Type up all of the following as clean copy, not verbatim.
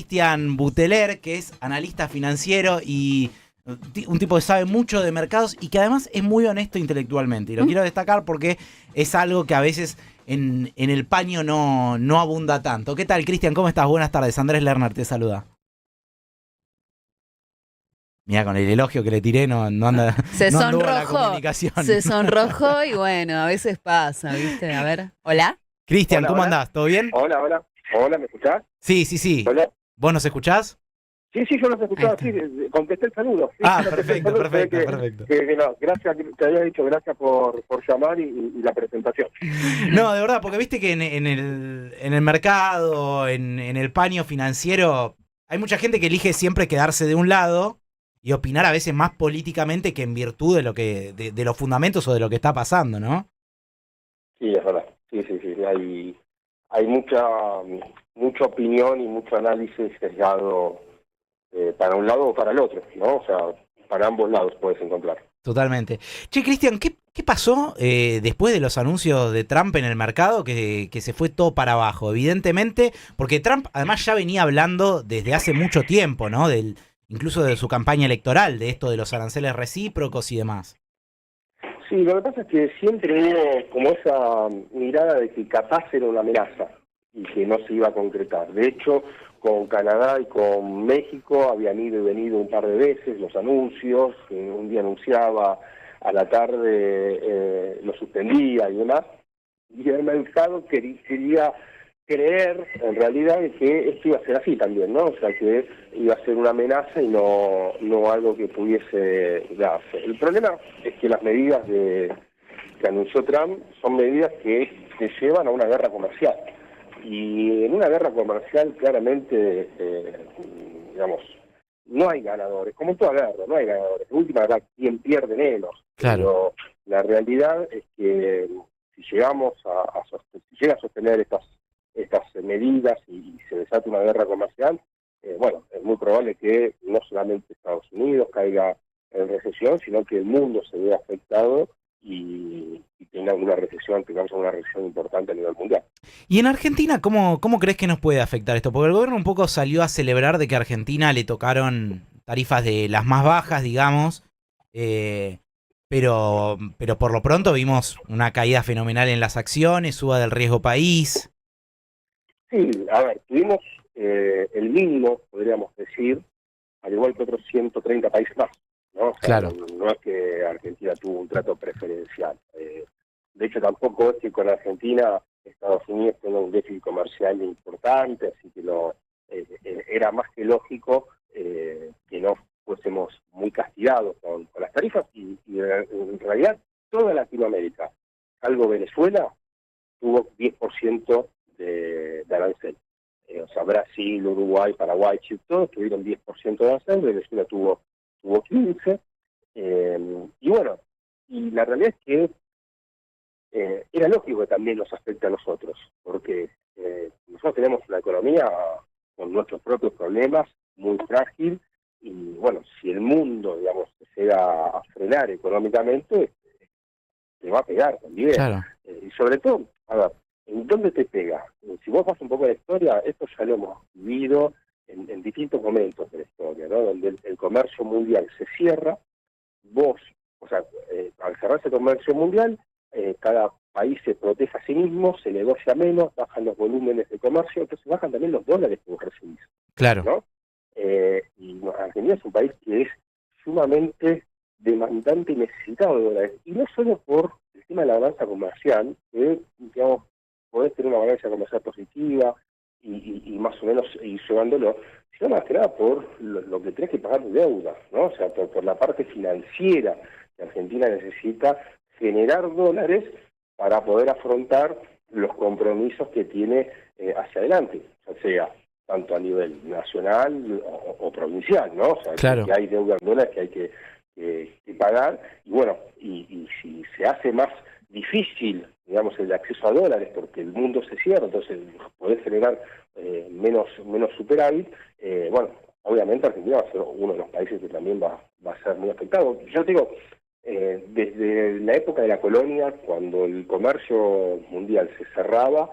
Cristian Buteler, que es analista financiero y un tipo que sabe mucho de mercados y que además es muy honesto intelectualmente. Y lo quiero destacar porque es algo que a veces en el paño no abunda tanto. ¿Qué tal, Cristian? ¿Cómo estás? Buenas tardes. Andrés Lerner te saluda. Mira, con el elogio que le tiré no anda, Se no anduvo la sonrojó, comunicación. se sonrojó y bueno, a veces pasa, ¿viste? A ver, ¿hola? Cristian, Hola, ¿cómo hola. andás? ¿Todo bien? Hola, hola. Hola, ¿me escuchás? Sí, sí, sí. Hola. ¿Vos nos escuchás? Sí, yo los Ahí escuchaba, está. sí, contesté el saludo. Sí, Ah, contesté el perfecto, saludo, se ve perfecto, perfecto. que no, gracias, te había dicho gracias por llamar y la presentación. No, de verdad, porque viste que en el mercado, en el paño financiero, hay mucha gente que elige siempre quedarse de un lado y opinar a veces más políticamente que en virtud de lo que, de los fundamentos o de lo que está pasando, ¿no? Sí, es verdad. Sí, sí, sí. Hay mucha opinión y mucho análisis sesgado para un lado o para el otro, ¿no? O sea, para ambos lados puedes encontrar. Totalmente. Che, Cristian, ¿qué pasó después de los anuncios de Trump en el mercado que se fue todo para abajo? Evidentemente, porque Trump además ya venía hablando desde hace mucho tiempo, ¿no? Incluso de su campaña electoral, de esto de los aranceles recíprocos y demás. Sí, lo que pasa es que siempre hubo como esa mirada de que capaz era una amenaza y que no se iba a concretar. De hecho, con Canadá y con México habían ido y venido un par de veces los anuncios, que un día anunciaba, a la tarde lo suspendía y demás, y el mercado quería creer en realidad que esto iba a ser así también, ¿no? O sea, que iba a ser una amenaza y no algo que pudiese darse. El problema es que las medidas que anunció Trump son medidas que te llevan a una guerra comercial. Y en una guerra comercial claramente, digamos, no hay ganadores. Como en toda guerra, no hay ganadores. En última, quien pierde menos. Claro. Pero la realidad es que si llegamos si llega a sostener estas medidas y se desata una guerra comercial, bueno, es muy probable que no solamente Estados Unidos caiga en recesión, sino que el mundo se vea afectado y tengamos una recesión importante a nivel mundial. Y en Argentina, ¿cómo crees que nos puede afectar esto? Porque el gobierno un poco salió a celebrar de que a Argentina le tocaron tarifas de las más bajas, digamos, eh, pero por lo pronto vimos una caída fenomenal en las acciones, suba del riesgo país. Sí, a ver, tuvimos el mínimo, podríamos decir, al igual que otros 130 países más, ¿no? O sea, Claro. no es que Argentina tuvo un trato preferencial. De hecho, tampoco es que con Argentina Estados Unidos tenga un déficit comercial importante, así que era más que lógico que no fuésemos muy castigados con las tarifas y en realidad toda Latinoamérica, salvo Venezuela, tuvo 10% de arancel. O sea, Brasil, Uruguay, Paraguay, Chile, todos tuvieron 10% de arancel, Venezuela tuvo 15%. Y bueno, y la realidad es que era lógico que también nos afecte a nosotros, porque nosotros tenemos una economía con nuestros propios problemas, muy frágil, y bueno, si el mundo, digamos, se llega a frenar económicamente, te va a pegar también. Claro. Y sobre todo, a ver, ¿en dónde te pega? Si vos vas un poco de la historia, esto ya lo hemos vivido en distintos momentos de la historia, ¿no? Donde el comercio mundial se cierra, vos, o sea, al cerrarse el comercio mundial, cada país se protege a sí mismo, se negocia menos, bajan los volúmenes de comercio, entonces bajan también los dólares que vos recibís, Claro. ¿no? Y Argentina es un país que es sumamente demandante y necesitado de dólares, y no solo por el tema de la balanza comercial, que, digamos, podés tener una balanza comercial positiva y más o menos ir llevándolo, sino más que nada por lo que tenés que pagar de deuda, ¿no? O sea, por la parte financiera que Argentina necesita generar dólares para poder afrontar los compromisos que tiene hacia adelante, o sea, tanto a nivel nacional o provincial, ¿no? O sea, Claro. que hay deuda en dólares que hay que pagar, y bueno, y si se hace más difícil, digamos, el acceso a dólares porque el mundo se cierra, entonces podés generar menos superávit, bueno, obviamente Argentina va a ser uno de los países que también va a ser muy afectado. Yo te digo, desde la época de la colonia, cuando el comercio mundial se cerraba,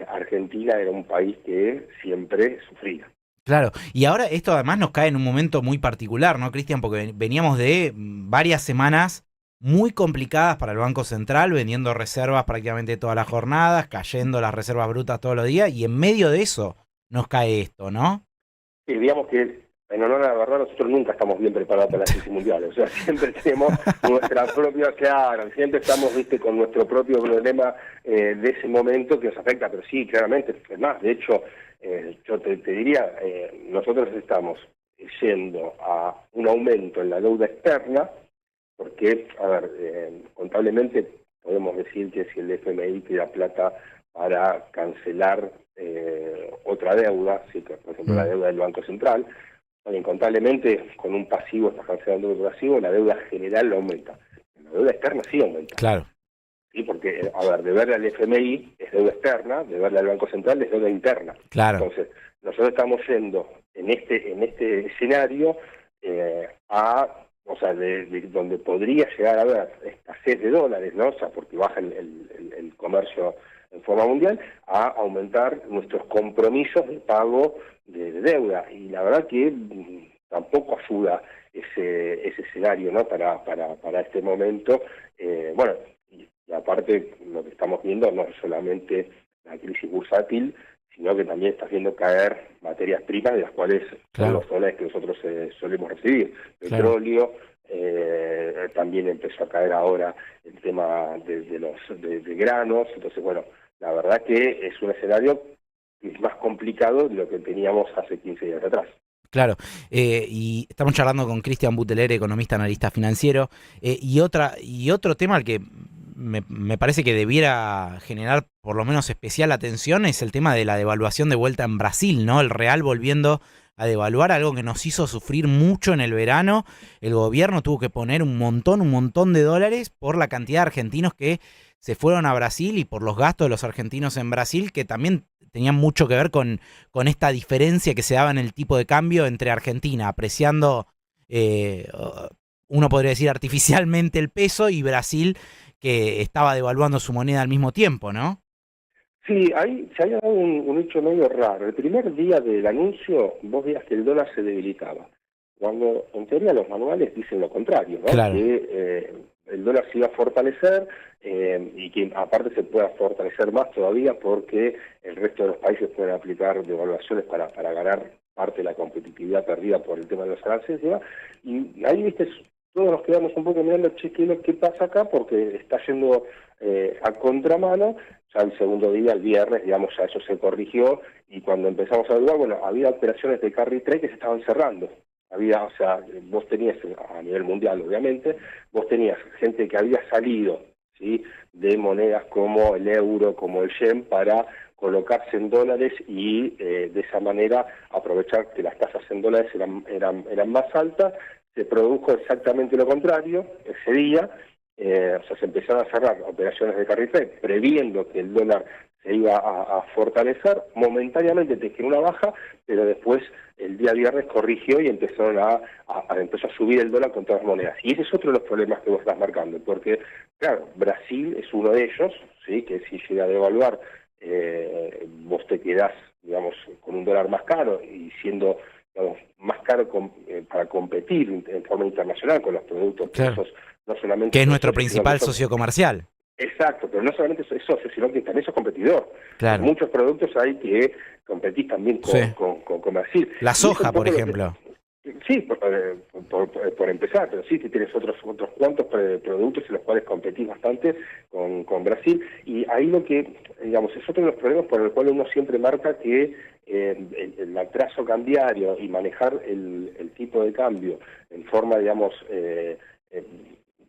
Argentina era un país que siempre sufría. Claro, y ahora esto además nos cae en un momento muy particular, ¿no, Cristian? Porque veníamos de varias semanas muy complicadas para el Banco Central, vendiendo reservas prácticamente todas las jornadas, cayendo las reservas brutas todos los días, y en medio de eso nos cae esto, ¿no? Sí, digamos que en honor a la verdad nosotros nunca estamos bien preparados para la crisis mundial, o sea, siempre tenemos nuestra propia, claro, siempre estamos, viste, con nuestro propio problema de ese momento que nos afecta, pero sí, claramente, es más, de hecho, yo te diría, nosotros estamos yendo a un aumento en la deuda externa, porque, a ver, contablemente podemos decir que si el FMI te da plata para cancelar otra deuda, ¿sí? Por ejemplo la deuda del Banco Central, incontablemente con un pasivo estás cancelando otro pasivo, la deuda general no aumenta. La deuda externa sí aumenta. Claro. Sí, porque, a ver, deberle al FMI es deuda externa, deberle al Banco Central es deuda interna. Claro. Entonces, nosotros estamos yendo en este escenario o sea, de donde podría llegar a haber escasez de dólares, ¿no? O sea, porque baja el comercio en forma mundial, a aumentar nuestros compromisos de pago de deuda. Y la verdad que tampoco ayuda ese escenario, ¿no? Para este momento. Bueno, y aparte lo que estamos viendo no es solamente la crisis bursátil, sino que también está haciendo caer materias primas de las cuales son los dólares que nosotros solemos recibir. Petróleo, también empezó a caer ahora el tema de granos. Entonces, bueno, la verdad que es un escenario que es más complicado de lo que teníamos hace 15 días atrás. Claro, y estamos charlando con Cristian Buteler, economista, analista financiero, y otro tema al que me parece que debiera generar por lo menos especial atención es el tema de la devaluación de vuelta en Brasil, ¿no? El real volviendo a devaluar, algo que nos hizo sufrir mucho en el verano. El gobierno tuvo que poner un montón de dólares por la cantidad de argentinos que se fueron a Brasil y por los gastos de los argentinos en Brasil, que también tenían mucho que ver con esta diferencia que se daba en el tipo de cambio entre Argentina, apreciando, uno podría decir artificialmente el peso, y Brasil, que estaba devaluando su moneda al mismo tiempo, ¿no? Sí, ahí se había dado un hecho medio raro. El primer día del anuncio, vos veías que el dólar se debilitaba, cuando en teoría los manuales dicen lo contrario, ¿no? Claro. Que el dólar se iba a fortalecer y que aparte se pueda fortalecer más todavía porque el resto de los países pueden aplicar devaluaciones para ganar parte de la competitividad perdida por el tema de los aranceles, ¿no? Y ahí, viste, todos nos quedamos un poco mirando, che, ¿qué pasa acá? Porque está yendo a contramano. Ya el segundo día, el viernes, digamos, ya eso se corrigió, y cuando empezamos a evaluar, bueno, había operaciones de carry trade que se estaban cerrando. Había, o sea, vos tenías, a nivel mundial obviamente, vos tenías gente que había salido, ¿sí?, de monedas como el euro, como el yen, para colocarse en dólares y de esa manera aprovechar que las tasas en dólares eran más altas. Se produjo exactamente lo contrario ese día. O sea, se empezaron a cerrar operaciones de carry trade previendo que el dólar se iba a fortalecer. Momentáneamente te generó una baja, pero después el día viernes corrigió y empezó a subir el dólar con todas las monedas. Y ese es otro de los problemas que vos estás marcando, porque, claro, Brasil es uno de ellos, ¿sí?, que si llega a devaluar, vos te quedás, digamos, con un dólar más caro y siendo, digamos, más caro para competir en forma internacional con los productos que esos, no solamente que es nuestro socios, principal socio comercial. Exacto, pero no solamente es socio, sino que también sos competidor. Claro. En muchos productos hay que competir también con Brasil. La soja, por ejemplo. Sí, por empezar, pero sí, que tienes otros cuantos productos en los cuales competís bastante con Brasil. Y ahí lo que, digamos, es otro de los problemas por el cual uno siempre marca que el atraso cambiario y manejar el tipo de cambio en forma, digamos,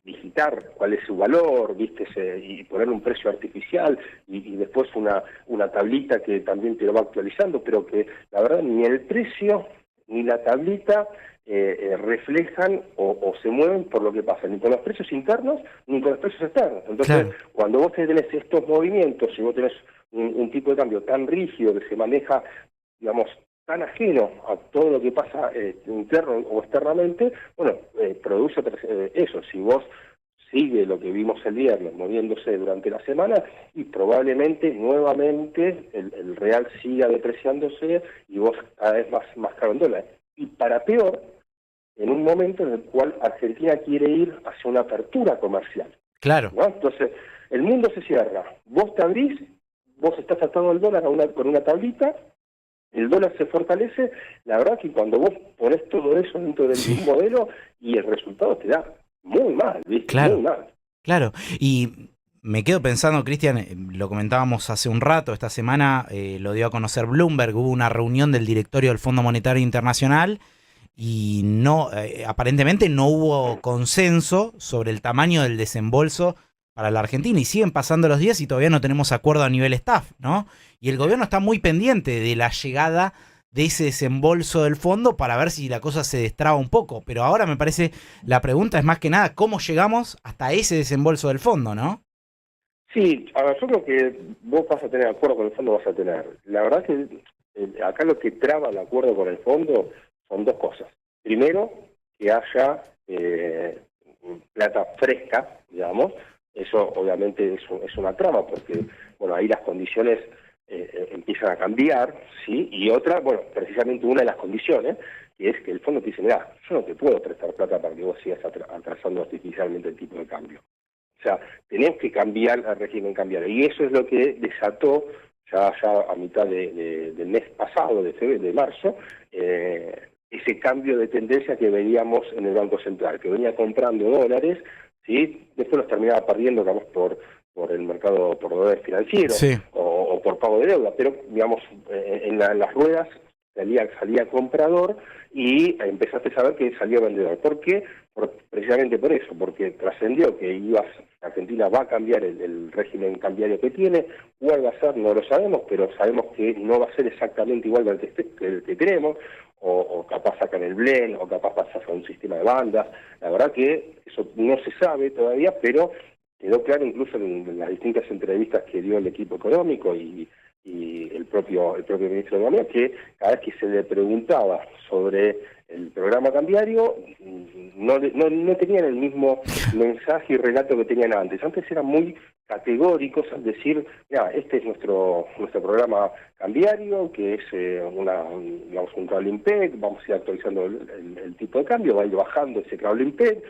digitar cuál es su valor, viste, y poner un precio artificial y después una tablita que también te lo va actualizando, pero que la verdad ni el precio ni la tablita reflejan o se mueven por lo que pasa, ni con los precios internos ni con los precios externos. Entonces, cuando vos tenés estos movimientos y vos tenés un tipo de cambio tan rígido que se maneja, digamos, tan ajeno a todo lo que pasa interno o externamente, bueno, produce eso. Si vos sigue lo que vimos el viernes moviéndose durante la semana y probablemente nuevamente el real siga depreciándose y vos cada vez más caro en dólares. Y para peor, en un momento en el cual Argentina quiere ir hacia una apertura comercial. Claro. ¿No? Entonces, el mundo se cierra, vos te abrís, vos estás atado al dólar con una tablita, el dólar se fortalece, la verdad que cuando vos pones todo eso dentro del modelo y el resultado te da muy mal, ¿viste? Claro. Muy mal. Claro, y me quedo pensando, Cristian, lo comentábamos hace un rato, esta semana lo dio a conocer Bloomberg, hubo una reunión del directorio del Fondo Monetario Internacional y no, aparentemente no hubo consenso sobre el tamaño del desembolso para la Argentina y siguen pasando los días y todavía no tenemos acuerdo a nivel staff, ¿no? Y el gobierno está muy pendiente de la llegada de ese desembolso del fondo para ver si la cosa se destraba un poco. Pero ahora me parece, la pregunta es más que nada, ¿cómo llegamos hasta ese desembolso del fondo, no? Sí, a ver, yo creo que vos vas a tener acuerdo con el fondo, vas a tener. La verdad que acá lo que traba el acuerdo con el fondo son dos cosas. Primero, que haya plata fresca, digamos. Eso obviamente es una trama porque, bueno, ahí las condiciones empiezan a cambiar, ¿sí? Y otra, bueno, precisamente una de las condiciones, que es que el fondo te dice, mira, yo no te puedo prestar plata para que vos sigas atrasando artificialmente el tipo de cambio. O sea, tenemos que cambiar el régimen cambiario. Y eso es lo que desató ya a mitad del mes pasado, de marzo, ese cambio de tendencia que veíamos en el Banco Central, que venía comprando dólares, ¿sí? Después los terminaba perdiendo, digamos, por el mercado, por dólares financieros, Sí. o por pago de deuda, pero, digamos, en las ruedas salía comprador y empezaste a saber que salía vendedor. ¿Por qué? Precisamente por eso, porque trascendió que Argentina va a cambiar el régimen cambiario que tiene. ¿Cuál va a ser? No lo sabemos, pero sabemos que no va a ser exactamente igual que el que tenemos, o capaz sacan el blend, o capaz pasas a un sistema de bandas. La verdad que eso no se sabe todavía, pero quedó claro incluso en las distintas entrevistas que dio el equipo económico y el propio ministro de Economía, que cada vez que se le preguntaba sobre el programa cambiario, no tenían el mismo mensaje y relato que tenían antes. Antes eran muy categóricos al decir, mira, este es nuestro programa cambiario, que es digamos, un crawling peg, vamos a ir actualizando el tipo de cambio, va a ir bajando ese crawling peg,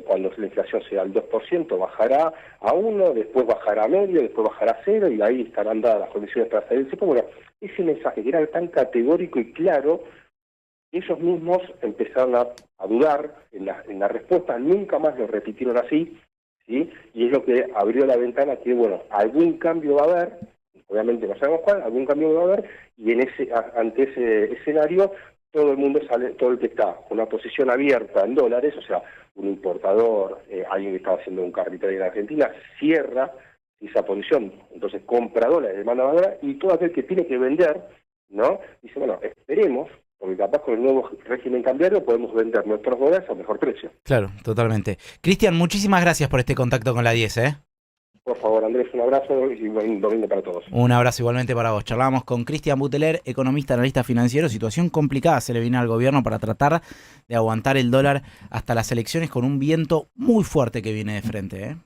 cuando la inflación sea al 2%, bajará a 1, después bajará a medio, después bajará a 0, y ahí estarán dadas las condiciones para salir del cepo. Bueno, ese mensaje que era tan categórico y claro, ellos mismos empezaron a dudar en la respuesta, nunca más lo repitieron así, ¿sí? Y es lo que abrió la ventana que, bueno, algún cambio va a haber, obviamente no sabemos cuál, algún cambio va a haber, y ante ese escenario todo el mundo todo el que está con una posición abierta en dólares, o sea, un importador, alguien que estaba haciendo un carrito en Argentina, cierra esa posición, entonces compra dólares, demanda dólares, y todo aquel que tiene que vender, ¿no? Dice, bueno, esperemos, porque capaz con el nuevo régimen cambiario podemos vender nuestros dólares a mejor precio. Claro, totalmente. Cristian, muchísimas gracias por este contacto con la 10, ¿eh? Por favor, Andrés, un abrazo y buen domingo para todos. Un abrazo igualmente para vos. Charlábamos con Cristian Buteler, economista, analista financiero. Situación complicada se le viene al gobierno para tratar de aguantar el dólar hasta las elecciones con un viento muy fuerte que viene de frente, ¿eh?